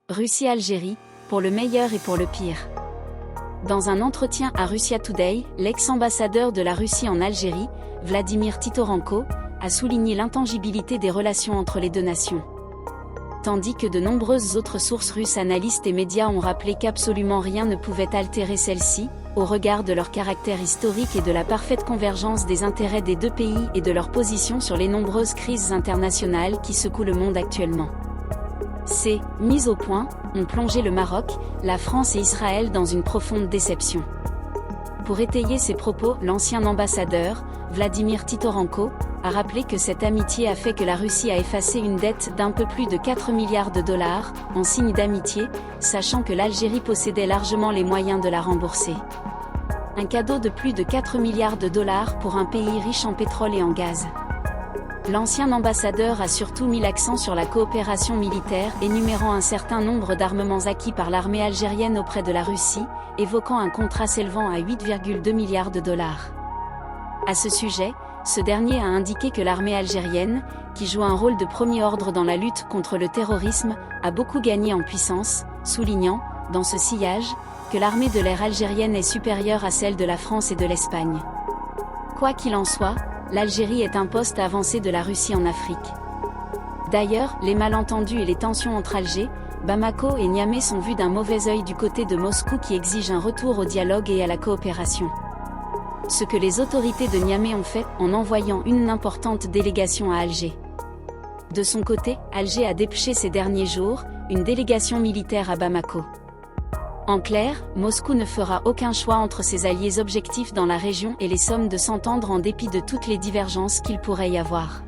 Russie-Algérie, pour le meilleur et pour le pire. Dans un entretien à Russia Today, l'ex-ambassadeur de la Russie en Algérie, Vladimir Titorenko, a souligné l'intangibilité des relations entre les deux nations. Tandis que de nombreuses autres sources russes, analystes et médias ont rappelé qu'absolument rien ne pouvait altérer celle-ci, au regard de leur caractère historique et de la parfaite convergence des intérêts des deux pays et de leur position sur les nombreuses crises internationales qui secouent le monde actuellement. Ces mises au point ont plongé le Maroc, la France et Israël dans une profonde déception. Pour étayer ses propos, l'ancien ambassadeur, Vladimir Titorenko, a rappelé que cette amitié a fait que la Russie a effacé une dette d'un peu plus de 4 milliards de dollars, en signe d'amitié, sachant que l'Algérie possédait largement les moyens de la rembourser. Un cadeau de plus de 4 milliards de dollars pour un pays riche en pétrole et en gaz. L'ancien ambassadeur a surtout mis l'accent sur la coopération militaire, énumérant un certain nombre d'armements acquis par l'armée algérienne auprès de la Russie, évoquant un contrat s'élevant à 8,2 milliards de dollars. À ce sujet, ce dernier a indiqué que l'armée algérienne, qui joue un rôle de premier ordre dans la lutte contre le terrorisme, a beaucoup gagné en puissance, soulignant, dans ce sillage, que l'armée de l'air algérienne est supérieure à celle de la France et de l'Espagne. Quoi qu'il en soit, l'Algérie est un poste avancé de la Russie en Afrique. D'ailleurs, les malentendus et les tensions entre Alger, Bamako et Niamey sont vus d'un mauvais œil du côté de Moscou qui exige un retour au dialogue et à la coopération. Ce que les autorités de Niamey ont fait en envoyant une importante délégation à Alger. De son côté, Alger a dépêché ces derniers jours une délégation militaire à Bamako. En clair, Moscou ne fera aucun choix entre ses alliés objectifs dans la région et les sommes de s'entendre en dépit de toutes les divergences qu'il pourrait y avoir.